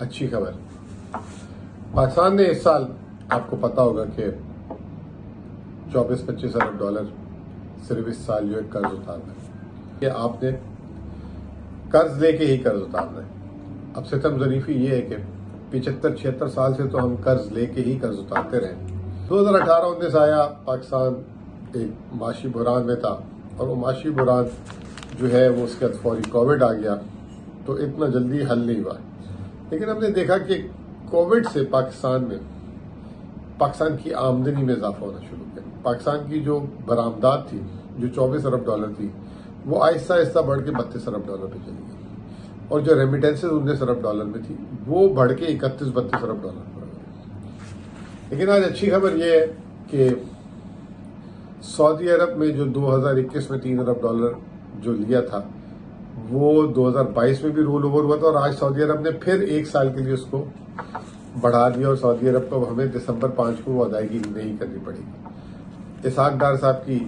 اچھی خبر، پاکستان نے اس سال آپ کو پتا ہوگا کہ 24-25 ارب ڈالر صرف اس سال جو ہے قرض اتارنا ہے کہ آپ نے قرض لے کے ہی قرض اتارنا ہے۔ اب ستم ظریفی یہ ہے کہ 75-76 سال سے تو ہم قرض لے کے ہی قرض اتارتے رہے۔ 2018-19 آیا، پاکستان ایک معاشی بحران میں تھا اور وہ معاشی بحران جو ہے وہ اس کے بعد فوری کووڈ آ گیا تو اتنا جلدی حل نہیں ہوا، لیکن ہم نے دیکھا کہ کووڈ سے پاکستان کی آمدنی میں اضافہ ہونا شروع کیا۔ پاکستان کی جو برآمدات تھی جو 24 ارب ڈالر تھی وہ آہستہ آہستہ بڑھ کے 32 ارب ڈالر پہ چلی گئی، اور جو ریمیٹنسز 19 ارب ڈالر میں تھی وہ بڑھ کے 31-32 ارب ڈالر پر گئی۔ لیکن آج اچھی خبر یہ ہے کہ سعودی عرب میں جو 2021 میں 3 ارب ڈالر جو لیا تھا وہ 2022 میں بھی رول اوور ہوا تھا، اور آج سعودی عرب نے پھر ایک سال کے لیے اس کو بڑھا دیا، اور سعودی عرب کو ہمیں دسمبر 5 کو وہ ادائیگی نہیں کرنی پڑے گی۔ اسحاق ڈار صاحب کی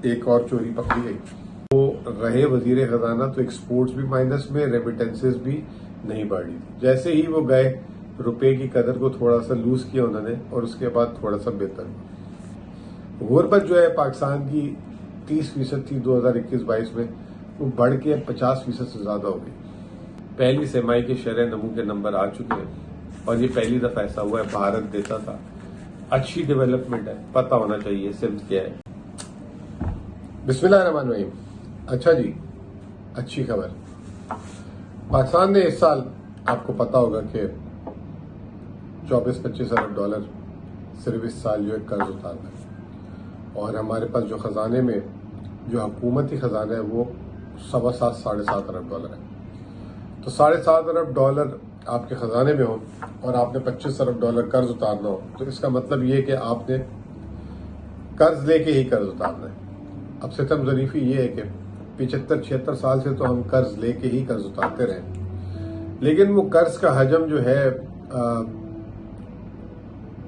ایک اور چوری پکڑی گئی، وہ رہے وزیر خزانہ تو ایکسپورٹس بھی مائنس میں، ریمیٹنسز بھی نہیں بڑھ رہی تھی۔ جیسے ہی وہ گئے روپے کی قدر کو تھوڑا سا لوز کیا انہوں نے، اور اس کے بعد تھوڑا سا بہتر ہوا۔ غربت جو ہے پاکستان کی 30% تھی 2021-22 میں، وہ بڑھ کے 50% سے زیادہ ہو گئی۔ پہلی سرمائی کے شرح نمو کے نمبر آ چکے ہیں، اور یہ پہلی دفعہ ایسا ہوا ہے۔ بھارت دیتا تھا، اچھی ڈیولپمنٹ ہے، پتہ ہونا چاہیے سمت کیا ہے۔ بسم اللہ الرحمن الرحیم۔ اچھا جی، اچھی خبر، پاکستان نے اس سال آپ کو پتا ہوگا کہ 24-25 ارب ڈالر صرف اس سال جو ہے قرض اتارنا ہے، اور ہمارے پاس جو خزانے میں جو حکومتی خزانہ ہے وہ 7.5-7.5 ارب ڈالر ہے۔ تو 7.5 ارب ڈالر آپ کے خزانے میں ہو اور آپ نے 25 ارب ڈالر قرض اتارنا ہو، تو اس کا مطلب یہ کہ آپ نے قرض لے کے ہی قرض اتارنا ہے۔ اب ستم ظریفی یہ ہے کہ 75-76 سال سے تو ہم قرض لے کے ہی قرض اتارتے رہے، لیکن وہ قرض کا حجم جو ہے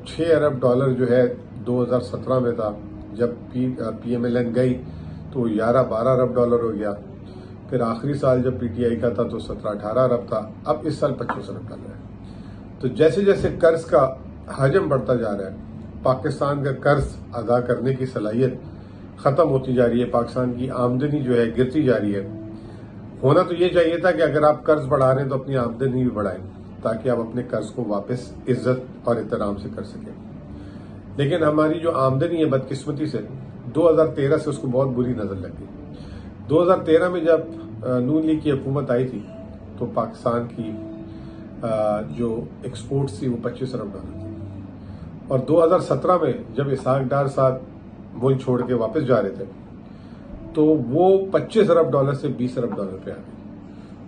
6 ارب ڈالر جو ہے 2017 میں تھا، جب پی ایم ایل این گئی تو 11-12 ارب ڈالر ہو گیا، پھر آخری سال جب پی ٹی آئی کا تھا تو 17-18 ارب تھا، اب اس سال 25 ارب ڈالر ہے۔ تو جیسے جیسے قرض کا حجم بڑھتا جا رہا ہے، پاکستان کا قرض ادا کرنے کی صلاحیت ختم ہوتی جا رہی ہے، پاکستان کی آمدنی جو ہے گرتی جا رہی ہے۔ ہونا تو یہ چاہیے تھا کہ اگر آپ قرض بڑھا رہے ہیں تو اپنی آمدنی بھی بڑھائیں، تاکہ آپ اپنے قرض کو واپس عزت اور احترام سے کر سکیں۔ لیکن ہماری جو آمدنی ہے بدقسمتی سے 2013 سے اس کو بہت بری نظر لگ گئی۔ 2013 میں جب نون لیگ کی حکومت آئی تھی تو پاکستان کی جو ایکسپورٹس تھی وہ 25 ارب ڈالر تھی، اور 2017 میں جب اسحاق ڈار صاحب ملک چھوڑ کے واپس جا رہے تھے تو وہ 25 ارب ڈالر سے 20 ارب ڈالر پہ آ گئی،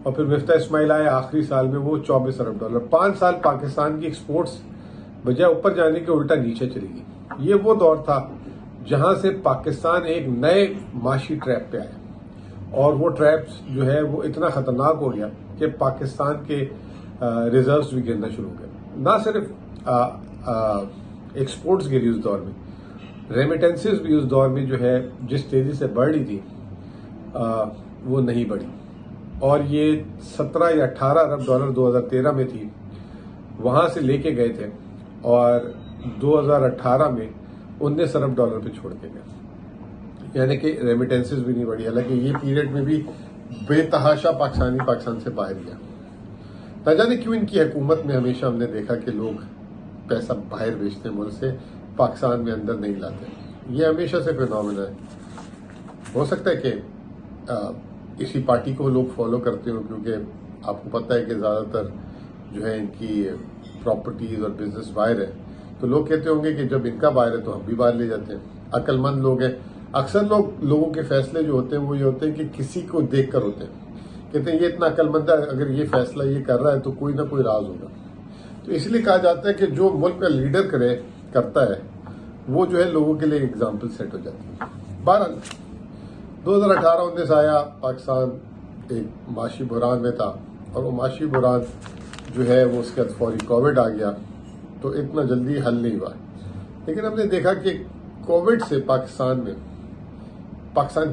اور پھر مفتاح اسماعیل آئے آخری سال میں، وہ 24 ارب ڈالر۔ 5 سال پاکستان کی ایکسپورٹس بجائے اوپر جانے کے الٹا نیچے چلی گئی۔ یہ وہ دور تھا جہاں سے پاکستان ایک نئے معاشی ٹریپ پہ آیا، اور وہ ٹریپ جو ہے وہ اتنا خطرناک ہو گیا کہ پاکستان کے ریزروز بھی گرنا شروع ہو گئے۔ نہ صرف ایکسپورٹس گری اس دور میں، ریمیٹنسز بھی اس دور میں جو ہے جس تیزی سے بڑھ رہی تھی وہ نہیں بڑھی، اور یہ 17 یا 18 ارب ڈالر 2013 میں تھی، وہاں سے لے کے گئے تھے، اور 2018 میں 19 ارب ڈالر پہ چھوڑ کے گئے، یعنی کہ ریمیٹنسز بھی نہیں بڑھی۔ حالانکہ یہ پیریڈ میں بھی بے تحاشا پاکستان سے باہر گیا۔ نہ جانے کیوں ان کی حکومت میں ہمیشہ ہم نے دیکھا کہ لوگ پیسہ باہر بیچتے ہیں ملک سے، پاکستان میں اندر نہیں لاتے۔ یہ ہمیشہ سے فینومینا ہے۔ ہو سکتا ہے کہ اسی پارٹی کو لوگ فالو کرتے ہوں، کیونکہ آپ کو پتہ ہے کہ زیادہ تر جو ہے ان کی پراپرٹیز اور بزنس باہر ہے، تو لوگ کہتے ہوں گے کہ جب ان کا باہر ہے تو ہم بھی باہر لے جاتے ہیں۔ عقل مند لوگ ہیں۔ اکثر لوگوں کے فیصلے جو ہوتے ہیں وہ یہ ہوتے ہیں کہ کسی کو دیکھ کر ہوتے ہیں، کہتے ہیں یہ اتنا عقل مند ہے، اگر یہ فیصلہ یہ کر رہا ہے تو کوئی نہ کوئی راز ہوگا۔ تو اس لیے کہا جاتا ہے کہ جو ملک کا لیڈر کرتا ہے وہ جو ہے لوگوں کے لیے ایگزامپل سیٹ ہو جاتی ہے۔ بہرحال 2018-19 آیا، پاکستان ایک معاشی بحران میں تھا، اور وہ معاشی بحران جو ہے وہ اس کے بعد فوری کووڈ آ گیا تو اتنا جلدی حل نہیں ہوا، لیکن ہم نے دیکھا کہ کووڈ سے پاکستان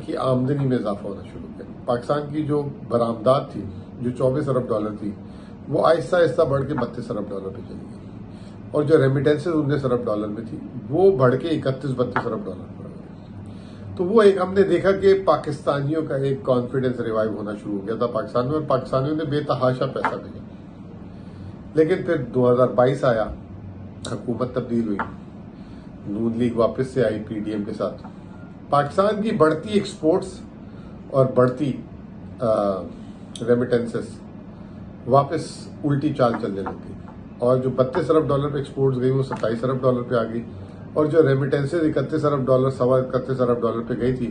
کی آمدنی میں اضافہ ہونا شروع کیا۔ پاکستان کی جو برآمدات تھی جو 24 ارب ڈالر تھی وہ آہستہ آہستہ بڑھ کے 32 ارب ڈالر پہ چلی گئی، اور جو ریمیٹنسز 19 ارب ڈالر میں تھی وہ بڑھ کے 31-32 ارب ڈالر پر گئی۔ تو وہ ایک ہم نے دیکھا کہ پاکستانیوں کا ایک کانفیڈنس ریوائیو ہونا شروع ہو گیا تھا پاکستان میں، اور پاکستانیوں نے بے تحاشا پیسہ بھیجا۔ لیکن پھر 2022 آیا، حکومت تبدیل ہوئی، نون لیگ واپس سے آئی پی ٹی ایم کے ساتھ، پاکستان کی بڑھتی ایکسپورٹس اور بڑھتی ریمیٹنسز واپس الٹی چال چلنے لگ گئی، اور جو 32 ارب ڈالر پہ ایکسپورٹس گئی وہ 27 ارب ڈالر پہ آ گئی، اور جو ریمیٹنسز 31 ارب ڈالر 31.25 ارب ڈالر پہ گئی تھی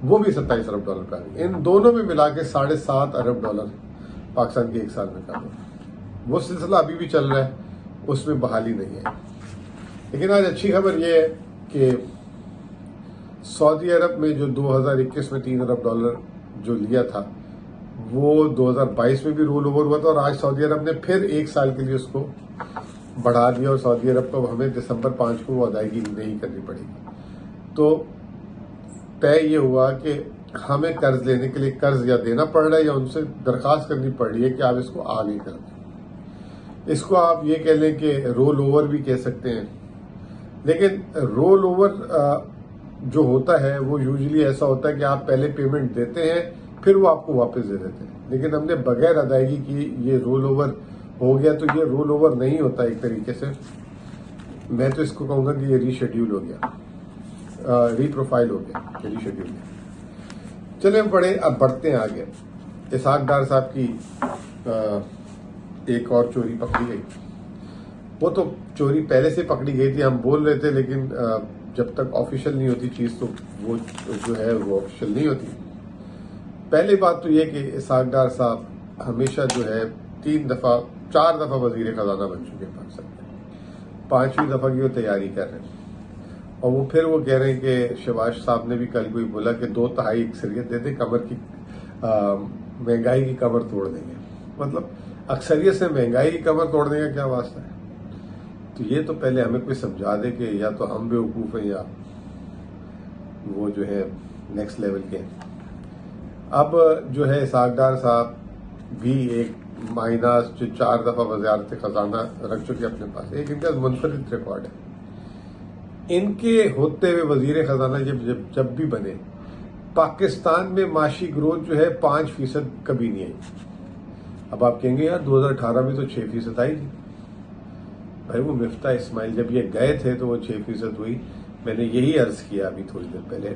وہ بھی 27 ارب ڈالر پہ آ گئی۔ ان دونوں میں ملا کے 7.5 ارب ڈالر پاکستان کے ایک سال میں کام ہوا۔ وہ سلسلہ ابھی بھی چل رہا ہے، اس میں بحالی نہیں ہے۔ لیکن آج اچھی خبر یہ ہے کہ سعودی عرب میں جو 2021 میں 3 ارب ڈالر جو لیا تھا وہ 2022 میں بھی رول اوور ہوا تھا، اور آج سعودی عرب نے پھر ایک سال کے لیے اس کو بڑھا دیا، اور سعودی عرب کو ہمیں دسمبر 5 کو وہ ادائیگی نہیں کرنی پڑے گی۔ تو طے یہ ہوا کہ ہمیں قرض لینے کے لیے قرض یا دینا پڑ رہا ہے یا ان سے درخواست کرنی پڑ رہی ہے کہ آپ اس کو آگے کر دیں۔ اس کو آپ یہ کہہ لیں کہ رول اوور بھی کہہ سکتے ہیں، لیکن رول اوور جو ہوتا ہے وہ یوزلی ایسا ہوتا ہے کہ آپ پہلے پیمنٹ دیتے ہیں پھر وہ آپ کو واپس دے دیتے ہیں، لیکن ہم نے بغیر ادائیگی کی یہ رول اوور ہو گیا، تو یہ رول اوور نہیں ہوتا ایک طریقے سے، میں تو اس کو کہوں گا کہ یہ ری شیڈیول ہو گیا، ری پروفائل ہو گیا، ری شیڈیول ہو۔ چلیں اب بڑھتے ہیں آگے۔ اسحاق ڈار صاحب کی ایک اور چوری پکڑی گئی، وہ تو چوری پہلے سے پکڑی گئی تھی، ہم بول رہے تھے، لیکن جب تک آفیشیل نہیں ہوتی چیز تو وہ جو ہے وہ آفیشیل نہیں ہوتی۔ پہلی بات تو یہ کہ اسحاق ڈار صاحب ہمیشہ جو ہے 4 دفعہ وزیر خزانہ بن چکے ہیں پاکستان میں، 5ویں دفعہ کی وہ تیاری کر رہے ہیں، اور وہ پھر وہ کہہ رہے ہیں کہ شہباز صاحب نے بھی کل کوئی بولا کہ 2/3 اکثریت دے دیں، کمر کی مہنگائی کی کمر توڑ دیں گے۔ مطلب اکثریت سے مہنگائی کی کمر توڑنے کا کیا واسطہ ہے؟ تو یہ تو پہلے ہمیں کوئی سمجھا دے کہ یا تو ہم بیوقوف ہیں یا وہ جو ہے نیکسٹ لیول کے ہیں۔ اب جو ہے اسحاق ڈار صاحب بھی ایک مہینہ جو 4 دفعہ وزارت خزانہ رکھ چکے اپنے پاس، ایک ان کا منفرد ریکارڈ ہے۔ ان کے ہوتے ہوئے وزیر خزانہ جب بھی بنے، پاکستان میں معاشی گروتھ جو ہے 5% کبھی نہیں آئی۔ اب آپ کہیں گے یار 2018 میں تو 6% آئی تھی۔ بھائی وہ مفتاح اسماعیل جب یہ گئے تھے تو وہ 6% ہوئی۔ میں نے یہی عرض کیا ابھی تھوڑی دیر پہلے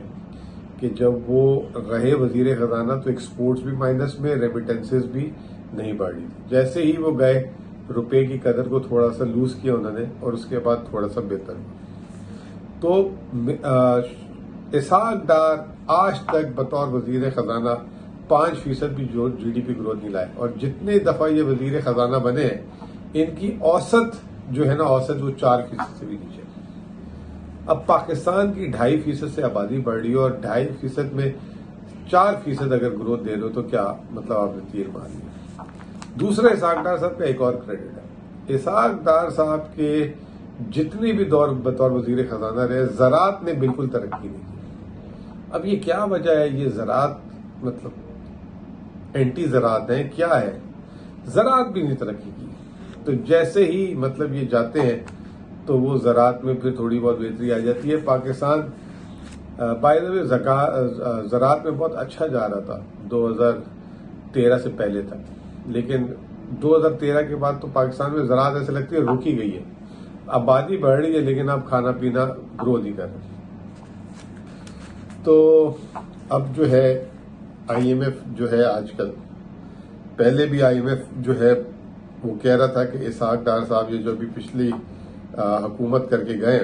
کہ جب وہ رہے وزیر خزانہ تو ایکسپورٹس بھی مائنس میں، ریمیٹنسز بھی نہیں بڑھ رہی تھی۔ جیسے ہی وہ گئے روپے کی قدر کو تھوڑا سا لوز کیا انہوں نے، اور اس کے بعد تھوڑا سا بہتر ہوا۔ تو اسحاق ڈار آج تک بطور وزیر خزانہ 5% بھی جو جی ڈی پی گروتھ نہیں لائے، اور جتنے دفعہ یہ وزیر خزانہ بنے ہیں ان کی اوسط جو ہے نا اوسط وہ 4% سے بھی نیچے۔ اب پاکستان کی 2.5% سے آبادی بڑھ رہی ہے، اور 2.5% میں 4% اگر گروتھ دے لو تو کیا مطلب آپ نے تیر مار لیا۔ دوسرا اسحاق ڈار صاحب کا ایک اور کریڈٹ ہے، اسحاق ڈار صاحب کے جتنے بھی دور بطور وزیر خزانہ رہے زراعت نے بالکل ترقی نہیں کی۔ اب یہ کیا وجہ ہے؟ یہ زراعت مطلب اینٹی زراعت ہے، کیا ہے؟ زراعت بھی نہیں ترقی کی۔ تو جیسے ہی مطلب یہ جاتے ہیں تو وہ زراعت میں پھر تھوڑی بہت بہتری آ جاتی ہے۔ پاکستان بائی دا وے زراعت میں بہت اچھا جا رہا تھا 2013 سے پہلے تک، لیکن 2013 کے بعد تو پاکستان میں زراعت ایسے لگتی ہے رکی گئی ہے۔ آبادی بڑھ رہی ہے لیکن اب کھانا پینا گرو نہیں کر رہے۔ تو اب جو ہے آئی ایم ایف جو ہے آج کل، پہلے بھی آئی ایم ایف جو ہے وہ کہہ رہا تھا کہ اسحاق ڈار صاحب یہ جو ابھی پچھلی حکومت کر کے گئے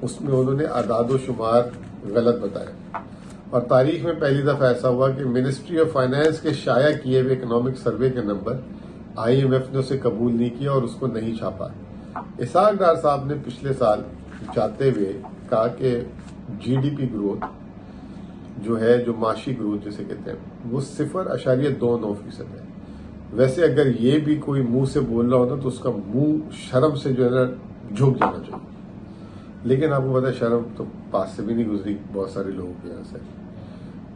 اس میں انہوں نے اعداد و شمار غلط بتایا، اور تاریخ میں پہلی دفعہ ایسا ہوا کہ منسٹری آف فائنانس کے شائع کیے ہوئے اکنامک سروے کے نمبر آئی ایم ایف نے اسے قبول نہیں کیا اور اس کو نہیں چھاپا۔ اسحاق ڈار صاحب نے پچھلے سال جاتے ہوئے کہا کہ جی ڈی پی گروتھ جو ہے، جو معاشی گروتھ جسے کہتے ہیں، وہ 0.29% ہے۔ ویسے اگر یہ بھی کوئی منہ سے بول رہا ہوتا تو اس کا منہ شرم سے جو ہے نا جھک جانا چاہیے، لیکن آپ کو پتا ہے شرم تو پاس سے بھی نہیں گزری بہت سارے لوگوں کے یہاں سے۔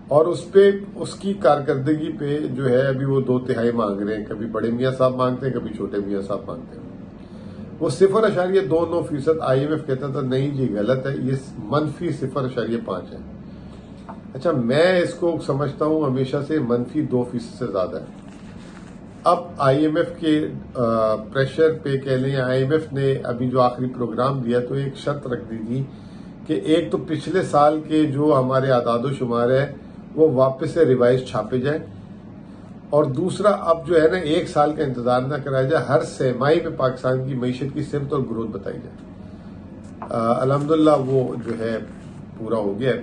اور اس پہ اس کی کارکردگی پہ جو ہے ابھی وہ 2/3 مانگ رہے ہیں. کبھی بڑے میاں صاحب مانگتے ہیں, کبھی چھوٹے میاں صاحب مانگتے ہیں. وہ 0.29%. IMF کہتا تھا نہیں جی غلط ہے, یہ -0.5 ہے. اچھا میں اس کو سمجھتا ہوں ہمیشہ سے -2% سے زیادہ ہے. اب IMF کے پریشر پہ کہہ لیں, IMF نے ابھی جو آخری پروگرام دیا تو ایک شرط رکھ دی تھی کہ ایک تو پچھلے سال کے جو ہمارے اعداد و شمار ہے وہ واپس سے ریوائز چھاپے جائیں, اور دوسرا اب جو ہے نا 1 سال کا انتظار نہ کرایا جائے, ہر سہ-ماہی پہ پاکستان کی معیشت کی سمت اور گروتھ بتائی جائے. الحمدللہ وہ جو ہے پورا ہو گیا,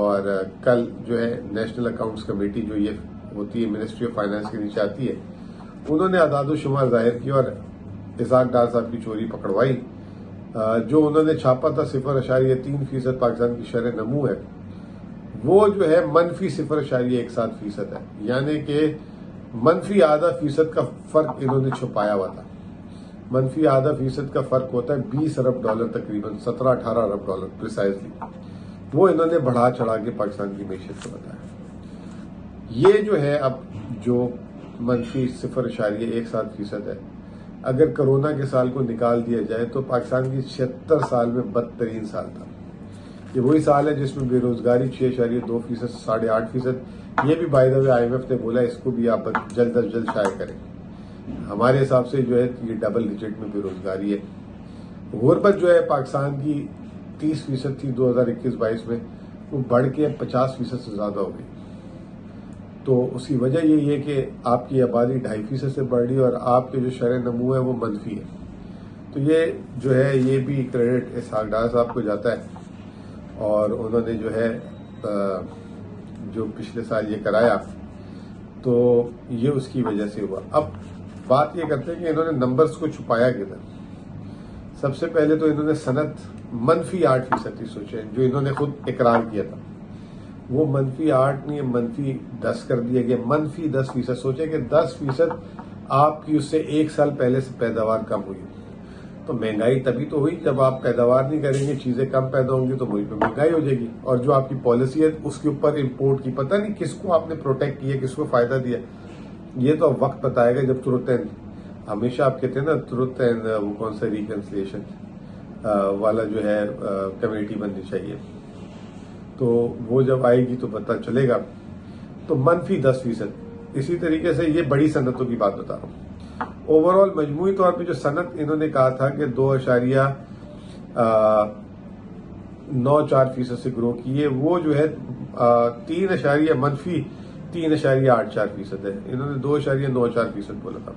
اور کل جو ہے نیشنل اکاؤنٹس کمیٹی جو یہ ہوتی ہے منسٹری آف فائنانس کے نیچے آتی ہے, انہوں نے اعداد و شمار ظاہر کیا اور اسحاق ڈار صاحب کی چوری پکڑوائی. جو انہوں نے چھاپا تھا 0.3% پاکستان کی شرح نمو ہے, وہ جو ہے -0.17% ہے, یعنی کہ -0.5% کا فرق انہوں نے چھپایا ہوا تھا. -0.5% کا فرق ہوتا ہے $20 ارب تقریباً 17-18 ارب ڈالر پریسائزلی. وہ انہوں نے بڑھا چڑھا کے پاکستان کی معیشت کو بتایا. یہ جو ہے اب جو -0.17% ہے, اگر کرونا کے سال کو نکال دیا جائے تو پاکستان کی 76 سال میں بدترین سال تھا. یہ وہی سال ہے جس میں بے روزگاری 6.2% سے 8.5%. یہ بھی بائی دا وے IMF نے بولا اس کو بھی آپ جلد از جلد شائع کریں. ہمارے حساب سے جو ہے یہ ڈبل ڈیجٹ میں بے روزگاری ہے. غربت جو ہے پاکستان کی 30% تھی 2021-22 میں, وہ بڑھ کے 50% سے زیادہ ہو گئی. تو اس کی وجہ یہی ہے کہ آپ کی آبادی 2.5% سے بڑھ رہی ہے اور آپ کے جو شرح نمو ہے وہ منفی ہے. تو یہ جو ہے یہ بھی کریڈٹ اسحاق ڈار صاحب کو جاتا ہے, اور انہوں نے جو ہے جو پچھلے سال یہ کرایا تو یہ اس کی وجہ سے ہوا. اب بات یہ کرتے ہیں کہ انہوں نے نمبرز کو چھپایا کدھر. سب سے پہلے تو انہوں نے صنعت -8% سوچے, جو انہوں نے خود اقرار کیا تھا. وہ -8 نہیں -10 کر دیا گیا. -10% سوچے کہ 10% آپ کی اس سے 1 سال پہلے سے پیداوار کم ہوئی. تو مہنگائی تبھی تو ہوئی جب آپ پیداوار نہیں کریں گے, چیزیں کم پیدا ہوں گی تو ملک میں مہنگائی ہو جائے گی. اور جو آپ کی پالیسی ہے اس کے اوپر امپورٹ کی, پتہ نہیں کس کو آپ نے پروٹیکٹ کیا, کس کو فائدہ دیا. یہ تو اب وقت بتائے گا. جب ترنت ہمیشہ آپ کہتے ہیں نا ترنت وہ کون سا ریکنسلیشن والا جو ہے کمیٹی بننی چاہیے, تو وہ جب آئے گی تو پتہ چلے گا. تو -10%. اسی طریقے سے یہ بڑی صنعتوں کی بات بتا رہا ہوں. اوور آل مجموعی طور پہ جو صنعت انہوں نے کہا تھا کہ 2.94% سے گرو کی ہے, وہ جو ہے -3.84% ہے. انہوں نے 2.94% بولا تھا.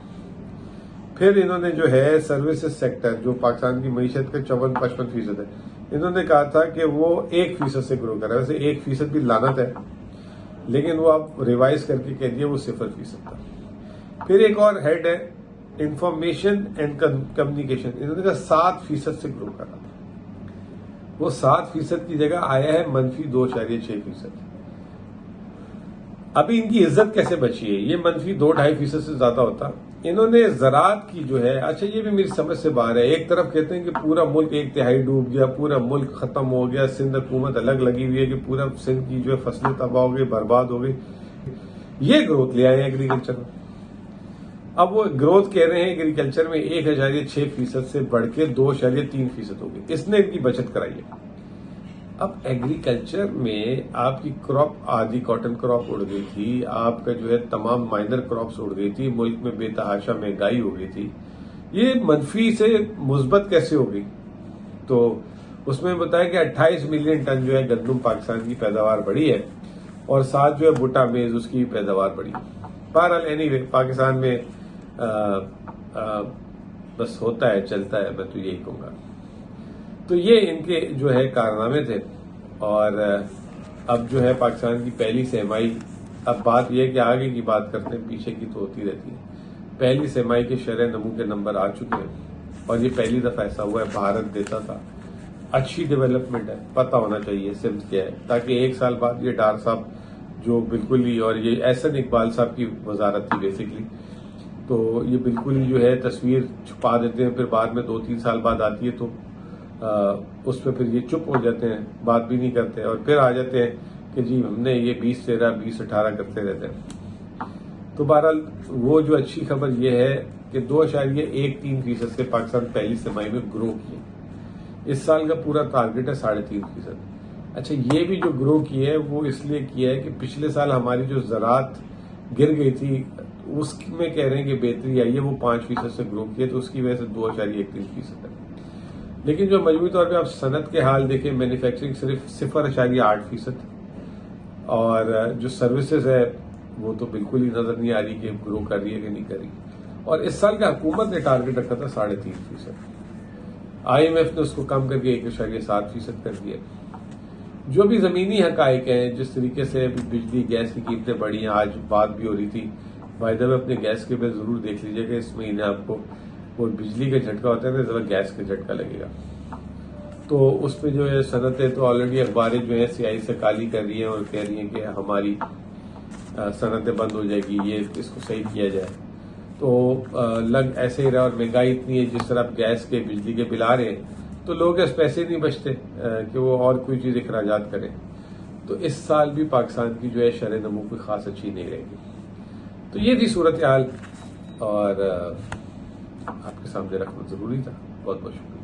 پھر انہوں نے جو ہے سروسز سیکٹر جو پاکستان کی معیشت کا 54-55% ہے, انہوں نے کہا تھا کہ وہ 1% سے گرو کر رہا ہے. ویسے 1% بھی لعنت ہے, لیکن وہ آپ ریوائز کر کے کہہ دیا وہ 0% تھا. پھر ایک اور ہیڈ ہے انفارمیشن اینڈ کمیونیکیشن, انہوں نے کہا 7% سے گرو کر رہا تھا. وہ 7% کی جگہ آیا ہے -2.6%. ابھی ان کی عزت کیسے بچی ہے؟ یہ -2-2.5% سے زیادہ ہوتا. انہوں نے زراعت کی جو ہے, اچھا یہ بھی میری سمجھ سے باہر ہے. ایک طرف کہتے ہیں کہ پورا ملک 1/3 ڈوب گیا, پورا ملک ختم ہو گیا, سندھ حکومت الگ لگی ہوئی ہے کہ پورا سندھ کی جو ہے فصلیں تباہ ہو گئی, برباد ہو گئی. یہ گروتھ لے آئے ہیں ایگریکلچر میں. اب وہ گروتھ کہہ رہے ہیں ایگریکلچر میں 1.6% سے بڑھ کے 2.3% ہو گئی. اس نے ان کی بچت کرائی ہے. اب ایگریکلچر میں آپ کی کراپ, آدھی کاٹن کراپ اڑ گئی تھی, آپ کا جو ہے تمام مائنر کراپس اڑ گئی تھی, ملک میں بے تحاشا مہنگائی ہو گئی تھی. یہ منفی سے مثبت کیسے ہو گئی؟ تو اس میں بتایا کہ 28 ملین ٹن جو ہے گندم پاکستان کی پیداوار بڑھی ہے, اور ساتھ جو ہے بھٹا میز اس کی پیداوار بڑھی. بہرحال اینی وے پاکستان میں بس ہوتا ہے چلتا ہے, میں تو یہی کہوں گا. تو یہ ان کے جو ہے کارنامے تھے. اور اب جو ہے پاکستان کی پہلی سہ-ماہی, اب بات یہ ہے کہ آگے کی بات کرتے ہیں, پیچھے کی تو ہوتی رہتی ہے. پہلی سہ-ماہی کے شرح نمو کے نمبر آ چکے ہیں, اور یہ پہلی دفعہ ایسا ہوا ہے. بھارت دیتا تھا, اچھی ڈیولپمنٹ ہے, پتہ ہونا چاہیے سمت کیا ہے, تاکہ 1 سال بعد یہ ڈار صاحب جو بالکل ہی, اور یہ احسن اقبال صاحب کی وزارت تھی بیسکلی, تو یہ بالکل ہی جو ہے تصویر چھپا دیتے ہیں. پھر بعد میں 2-3 سال بعد آتی ہے تو اس پہ پھر یہ چپ ہو جاتے ہیں, بات بھی نہیں کرتے, اور پھر آ جاتے ہیں کہ جی ہم نے یہ 20-13 20-18 کرتے رہتے ہیں. تو بہرحال وہ جو اچھی خبر یہ ہے کہ 2.13% سے پاکستان پہلی سرمائی میں گرو کیے. اس سال کا پورا ٹارگیٹ ہے 3.5%. اچھا یہ بھی جو گرو کی ہے وہ اس لیے کیا ہے کہ پچھلے سال ہماری جو زراعت گر گئی تھی اس میں کہہ رہے ہیں کہ بہتری آئی ہے، وہ 5% سے گرو کی ہے، تو اس کی وجہ سے 2.13% ہے. لیکن جو مجموعی طور پہ آپ صنعت کے حال دیکھیں، مینوفیکچرنگ صرف 0.8%، اور جو سروسز ہے وہ تو بالکل ہی نظر نہیں آ رہی کہ گرو کر رہی ہے کہ نہیں کر رہی. اور اس سال کا حکومت نے ٹارگیٹ رکھا تھا 3.5%. IMF نے اس کو کم کر کے 1.7% کر دیا. جو بھی زمینی حقائق ہیں، جس طریقے سے بجلی گیس کی قیمتیں بڑھی ہیں، آج بات بھی ہو رہی تھی، بائی دا وے اپنے گیس کے بل ضرور دیکھ لیجئے کہ اس مہینے آپ کو وہ بجلی کا جھٹکا ہوتا ہے نا، ذرا گیس کا جھٹکا لگے گا. تو اس پہ جو ہے صنعتیں تو آلریڈی اخباریں جو ہے سیاہی سے کالی کر رہی ہیں اور کہہ رہی ہیں کہ ہماری صنعتیں بند ہو جائے گی، یہ اس کو صحیح کیا جائے. تو لگ ایسے ہی رہا، اور مہنگائی اتنی ہے، جس طرح آپ گیس کے بجلی کے بل آ رہے ہیں تو لوگ اس پیسے نہیں بچتے کہ وہ اور کوئی چیز اخراجات کریں. تو اس سال بھی پاکستان کی جو ہے شرح نمو کوئی خاص اچھی نہیں رہے گی. تو یہ تھی صورتحال اور آپ کے سامنے رکھنا ضروری تھا. بہت بہت شکریہ.